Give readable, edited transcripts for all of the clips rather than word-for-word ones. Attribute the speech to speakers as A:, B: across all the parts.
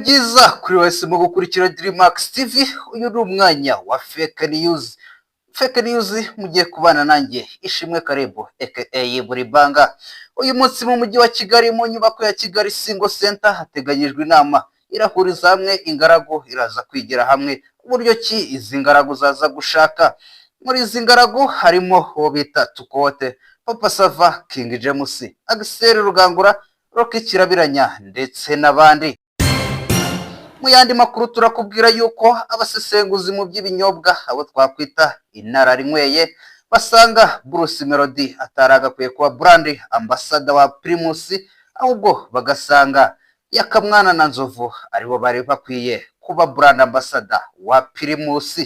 A: byiza kuri wese mu gukurikira Dreamax TV. Uyu ni umwanya wa fake news. Fake news mugiye kubana nanjye Ishimwe Karebo aka Buribanga. Uyu munsi mu mujyi wa Kigali mu nyubako ya Kigali Single Center hateganyijwe inama irahuriza hamwe ingaragu iraza kwigira hamwe uburyo ki izi ngaragu zaza gushaka. Muri izi ngaragu harimo uwo bita Tukote, Papa Sava, King James, Axel Rugangura, Rocky Kirabiranya ndetse n'abandi. Mu yandi makuru turakubwira yuko abasesenguzi mu by'ibinyobwa abo twakwita inararinyweye basanga Bruce Melody ataragakwiye kuba brand ambassador wa Primus, ahubwo bagasanga Yakamwana na Nzovu aribo bari bakwiye kuba brand ambassador wa Primus.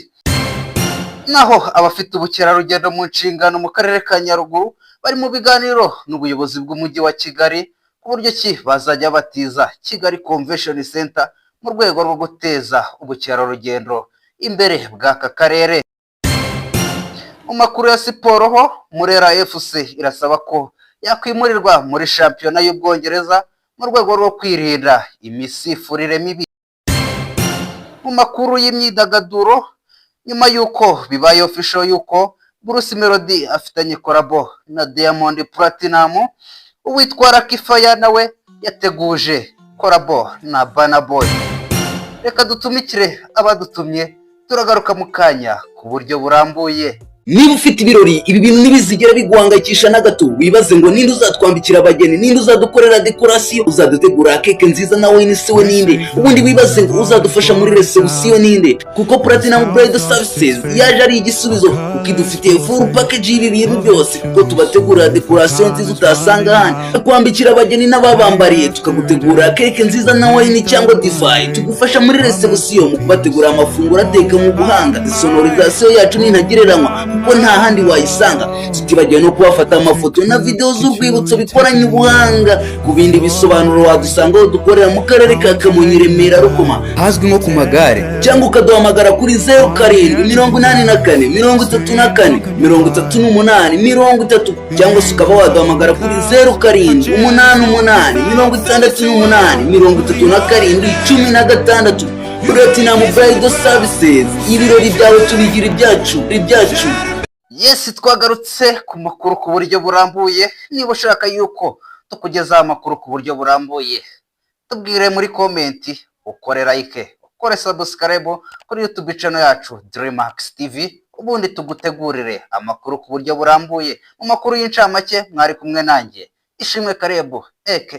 A: Naho abafite ubukerarugendo mu nshingano mu karere ka Nyaruguru bari mu biganiro n'ubuyobozi bw'umujyi wa Kigali ku buryo ki bazajya batiza Kigali Convention Center mu rwego rwo guteza ubukerarugendo imbere bw'aka karere. Mu makuru ya siporo ho, Murera FC irasaba ko yakwimurirwa muri shampiyona y'Ubwongereza mu rwego rwo kwirinda imisifurire mibi. Mu makuru y'imyidagaduro, nyuma yuko bibaye official yuko Bruce Melody afitanye korabo na Diamond Platinum, uwitwa Lucky Fire nawe yateguje korabo na Burna Boy. Reka dutumikire abadutumye, turagaruka mu kanya ku buryo burambuye.
B: Niba ufite ibirori, ibi bintu ntibizigera biguhangayikisha na gato. Wibaze ngo ninde uzatwambikira abageni, ninde uzadukorera dekorasiyo, uzadutegura keke nziza na wine se we ninde, ubundi wibaze ngo uzadufasha muri reception ninde. Kuko Platinum Bridal Services yaje ari igisubizo, kuko idufitiye full package y'ibi bintu byose, ko tubategura dekorasiyo nziza utasanga ahandi, kwambikira abageni n'ababambariye, tukagutegura keke nziza na wine cyangwa divayi, tugufasha muri reception mu kubategura amafunguro ateka mu buhanga. Sonorisation yacu ni ntagereranywa kuko nta handi wayisanga. Tutibagiwe no kubafata amafoto na video z'urwibutso bikoranye ubuhanga. Ku bindi bisobanuro wadusanga aho dukorera mu karere ka Kamonyi, Remera, Rukoma hazwi nko ku magare, cyangwa ukaduhamagara kuri 0784343830, cyangwa se ukaba waduhamagara kuri 0788383716. Platinum Bridal Services, ibirori byawe tubigira ibyacu.
A: Yes, twagarutse ku makuru ku buryo burambuye. Niba ushaka yuko tukugezaho amakuru ku buryo burambuye, tubwire muri komenti, ukore like, ukore subscribe kuri YouTube channel yacu Dreamax TV, ubundi tugutegurire amakuru ku buryo burambuye. Mu makuru y'incamake mwari kumwe nanjye Ishimwe Karebo aka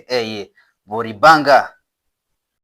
A: Buribanga.